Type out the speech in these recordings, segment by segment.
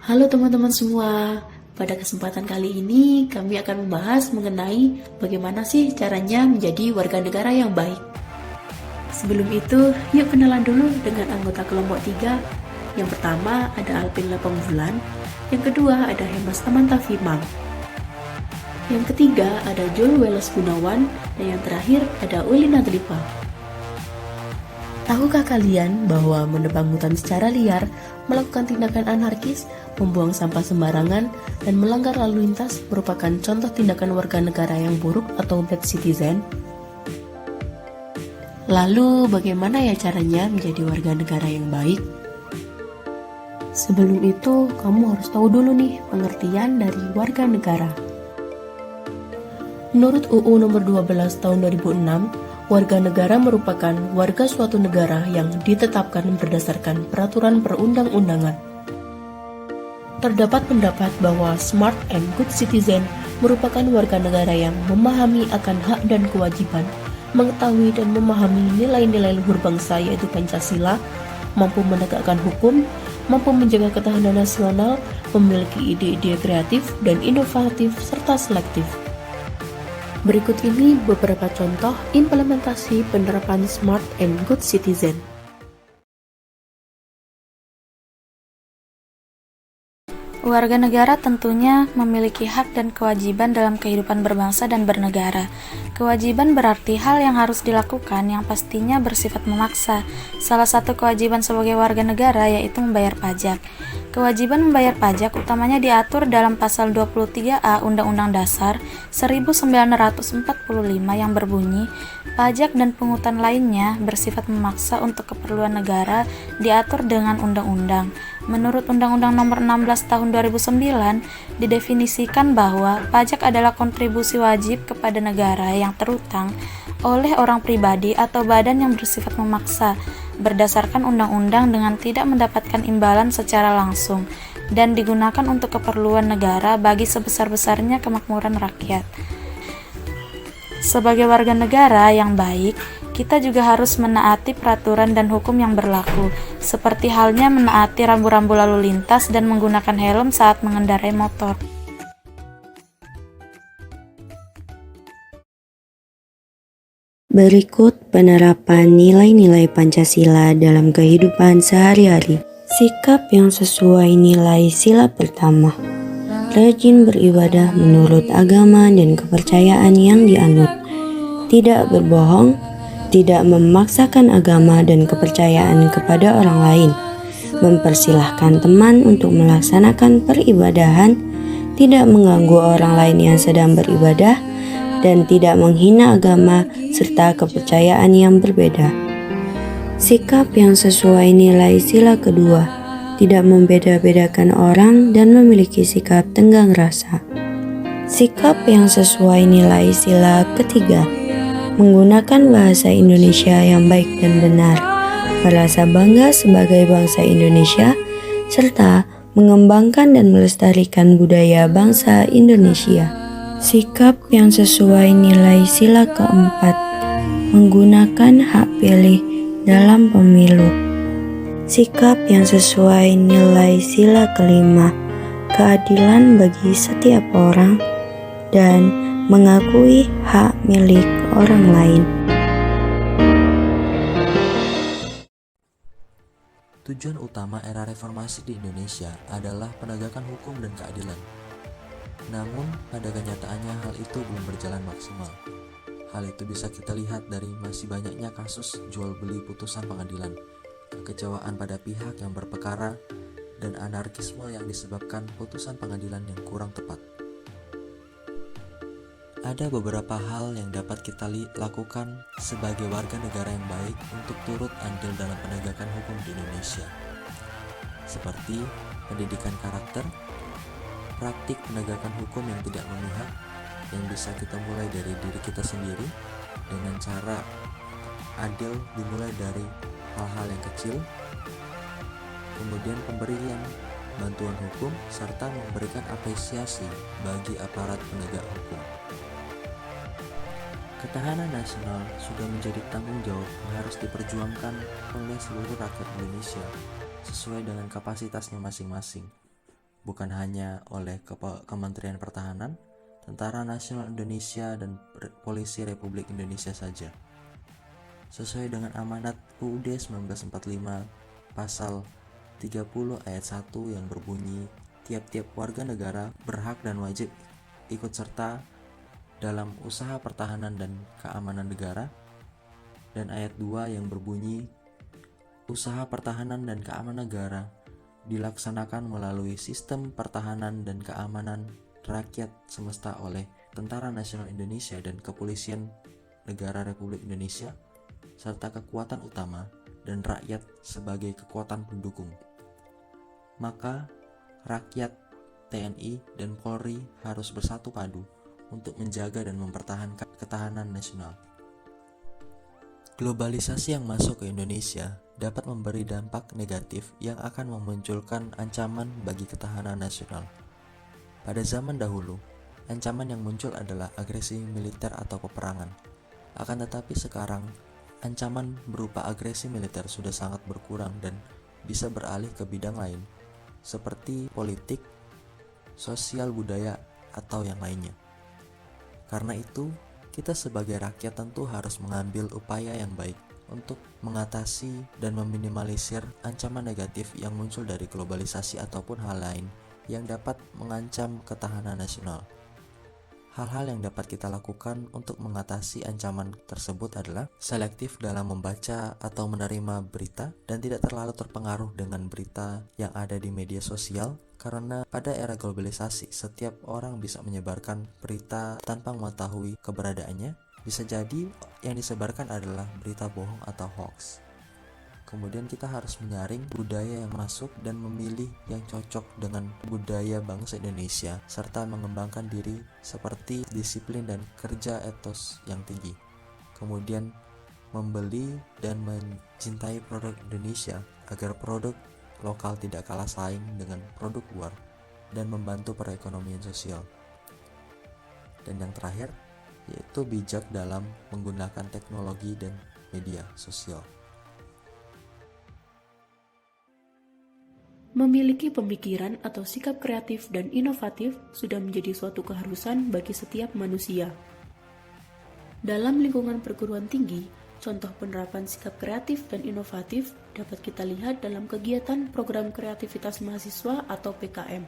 Halo teman-teman semua, pada kesempatan kali ini kami akan membahas mengenai bagaimana sih caranya menjadi warga negara yang baik. Sebelum itu, yuk kenalan dulu dengan anggota kelompok 3. Yang pertama ada Alvin Lepongbulan, yang kedua ada Hemas Amantafimang, yang ketiga ada Joel Welas Gunawan, dan yang terakhir ada Uli Nadlipa. Tahukah kalian bahwa menebang hutan secara liar, melakukan tindakan anarkis, membuang sampah sembarangan, dan melanggar lalu lintas merupakan contoh tindakan warga negara yang buruk atau bad citizen? Lalu bagaimana ya caranya menjadi warga negara yang baik? Sebelum itu, kamu harus tahu dulu nih pengertian dari warga negara. Menurut UU nomor 12 tahun 2006, warga negara merupakan warga suatu negara yang ditetapkan berdasarkan peraturan perundang-undangan. Terdapat pendapat bahwa smart and good citizen merupakan warga negara yang memahami akan hak dan kewajiban, mengetahui dan memahami nilai-nilai luhur bangsa yaitu Pancasila, mampu menegakkan hukum, mampu menjaga ketahanan nasional, memiliki ide-ide kreatif dan inovatif serta selektif. Berikut ini beberapa contoh implementasi penerapan Smart and Good Citizen. Warga negara tentunya memiliki hak dan kewajiban dalam kehidupan berbangsa dan bernegara. Kewajiban berarti hal yang harus dilakukan yang pastinya bersifat memaksa. Salah satu kewajiban sebagai warga negara yaitu membayar pajak. Kewajiban membayar pajak utamanya diatur dalam pasal 23A Undang-Undang Dasar 1945 yang berbunyi, pajak dan pungutan lainnya bersifat memaksa untuk keperluan negara diatur dengan undang-undang. Menurut Undang-Undang Nomor 16 Tahun 2009, didefinisikan bahwa pajak adalah kontribusi wajib kepada negara yang terutang oleh orang pribadi atau badan yang bersifat memaksa berdasarkan undang-undang dengan tidak mendapatkan imbalan secara langsung dan digunakan untuk keperluan negara bagi sebesar-besarnya kemakmuran rakyat. Sebagai warga negara yang baik, kita juga harus menaati peraturan dan hukum yang berlaku, seperti halnya menaati rambu-rambu lalu lintas dan menggunakan helm saat mengendarai motor. Berikut penerapan nilai-nilai Pancasila dalam kehidupan sehari-hari. Sikap yang sesuai nilai sila pertama. Rajin beribadah menurut agama dan kepercayaan yang dianut. Tidak berbohong, tidak memaksakan agama dan kepercayaan kepada orang lain. Mempersilahkan teman untuk melaksanakan peribadahan, tidak mengganggu orang lain yang sedang beribadah, dan tidak menghina agama serta kepercayaan yang berbeda. Sikap yang sesuai nilai sila kedua. Tidak membeda-bedakan orang dan memiliki sikap tenggang rasa. Sikap yang sesuai nilai sila ketiga. Menggunakan bahasa Indonesia yang baik dan benar, merasa bangga sebagai bangsa Indonesia, serta mengembangkan dan melestarikan budaya bangsa Indonesia. Sikap yang sesuai nilai sila keempat. Menggunakan hak pilih dalam pemilu. Sikap yang sesuai nilai sila kelima. Keadilan bagi setiap orang dan mengakui hak milik orang lain. Tujuan utama era reformasi di Indonesia adalah penegakan hukum dan keadilan. Namun, pada kenyataannya hal itu belum berjalan maksimal. Hal itu bisa kita lihat dari masih banyaknya kasus jual beli putusan pengadilan, kekecewaan pada pihak yang berperkara, dan anarkisme yang disebabkan putusan pengadilan yang kurang tepat. Ada beberapa hal yang dapat kita lakukan sebagai warga negara yang baik untuk turut andil dalam penegakan hukum di Indonesia, seperti pendidikan karakter, praktik penegakan hukum yang tidak memihak, yang bisa kita mulai dari diri kita sendiri dengan cara adil dimulai dari hal-hal yang kecil, kemudian pemberian bantuan hukum, serta memberikan apresiasi bagi aparat penegak hukum. Ketahanan nasional sudah menjadi tanggung jawab yang harus diperjuangkan oleh seluruh rakyat Indonesia sesuai dengan kapasitasnya masing-masing. bukan hanya oleh Kementerian Pertahanan, Tentara Nasional Indonesia, dan Polisi Republik Indonesia saja. Sesuai dengan amanat UUD 1945 pasal 30 ayat 1 yang berbunyi, tiap-tiap warga negara berhak dan wajib ikut serta dalam usaha pertahanan dan keamanan negara, dan ayat 2 yang berbunyi, usaha pertahanan dan keamanan negara dilaksanakan melalui sistem pertahanan dan keamanan rakyat semesta oleh Tentara Nasional Indonesia dan Kepolisian Negara Republik Indonesia, serta kekuatan utama dan rakyat sebagai kekuatan pendukung. Maka rakyat, TNI, dan Polri harus bersatu padu untuk menjaga dan mempertahankan ketahanan nasional. Globalisasi yang masuk ke Indonesia dapat memberi dampak negatif yang akan memunculkan ancaman bagi ketahanan nasional. Pada zaman dahulu, ancaman yang muncul adalah agresi militer atau peperangan. Akan tetapi sekarang, ancaman berupa agresi militer sudah sangat berkurang dan bisa beralih ke bidang lain, seperti politik, sosial budaya, atau yang lainnya. Karena itu, kita sebagai rakyat tentu harus mengambil upaya yang baik untuk mengatasi dan meminimalisir ancaman negatif yang muncul dari globalisasi ataupun hal lain yang dapat mengancam ketahanan nasional. Hal-hal yang dapat kita lakukan untuk mengatasi ancaman tersebut adalah selektif dalam membaca atau menerima berita dan tidak terlalu terpengaruh dengan berita yang ada di media sosial, karena pada era globalisasi setiap orang bisa menyebarkan berita tanpa mengetahui keberadaannya. Bisa jadi yang disebarkan adalah berita bohong atau hoax. Kemudian kita harus menyaring budaya yang masuk dan memilih yang cocok dengan budaya bangsa Indonesia, serta mengembangkan diri seperti disiplin dan kerja etos yang tinggi. Kemudian membeli dan mencintai produk Indonesia agar produk lokal tidak kalah saing dengan produk luar dan membantu perekonomian sosial. Dan yang terakhir, yaitu bijak dalam menggunakan teknologi dan media sosial. Memiliki pemikiran atau sikap kreatif dan inovatif sudah menjadi suatu keharusan bagi setiap manusia. Dalam lingkungan perguruan tinggi, contoh penerapan sikap kreatif dan inovatif dapat kita lihat dalam kegiatan program kreativitas mahasiswa atau PKM.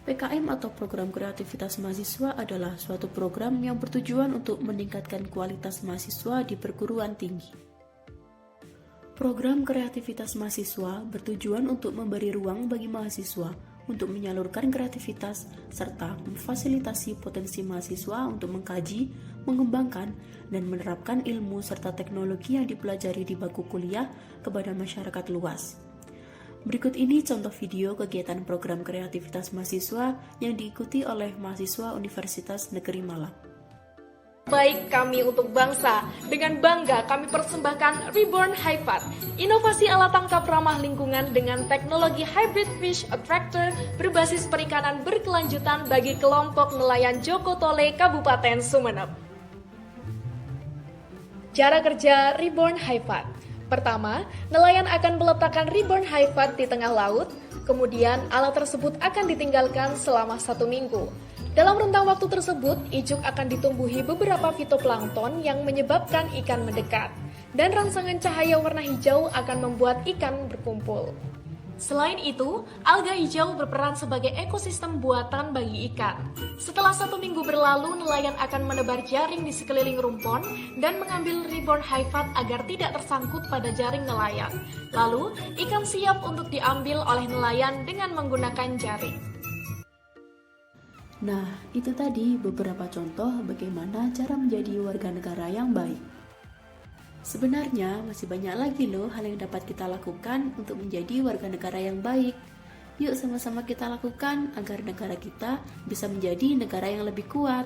PKM atau program kreativitas mahasiswa adalah suatu program yang bertujuan untuk meningkatkan kualitas mahasiswa di perguruan tinggi. Program kreativitas mahasiswa bertujuan untuk memberi ruang bagi mahasiswa untuk menyalurkan kreativitas serta memfasilitasi potensi mahasiswa untuk mengkaji, mengembangkan, dan menerapkan ilmu serta teknologi yang dipelajari di bangku kuliah kepada masyarakat luas. Berikut ini contoh video kegiatan program kreativitas mahasiswa yang diikuti oleh mahasiswa Universitas Negeri Malang. Baik kami untuk bangsa, dengan bangga kami persembahkan Reborn Hypat, inovasi alat tangkap ramah lingkungan dengan teknologi hybrid fish attractor berbasis perikanan berkelanjutan bagi kelompok nelayan Joko Tole, Kabupaten Sumeneb. Cara kerja Reborn Hypat. Pertama, nelayan akan meletakkan Reborn Hypat di tengah laut, kemudian alat tersebut akan ditinggalkan selama 1 minggu. Dalam rentang waktu tersebut, ijuk akan ditumbuhi beberapa fitoplankton yang menyebabkan ikan mendekat, dan rangsangan cahaya warna hijau akan membuat ikan berkumpul. Selain itu, alga hijau berperan sebagai ekosistem buatan bagi ikan. Setelah 1 minggu berlalu, nelayan akan menebar jaring di sekeliling rumpon dan mengambil Reborn Hypat agar tidak tersangkut pada jaring nelayan. Lalu, ikan siap untuk diambil oleh nelayan dengan menggunakan jaring. Nah, itu tadi beberapa contoh bagaimana cara menjadi warga negara yang baik. Sebenarnya masih banyak lagi loh hal yang dapat kita lakukan untuk menjadi warga negara yang baik. Yuk sama-sama kita lakukan agar negara kita bisa menjadi negara yang lebih kuat.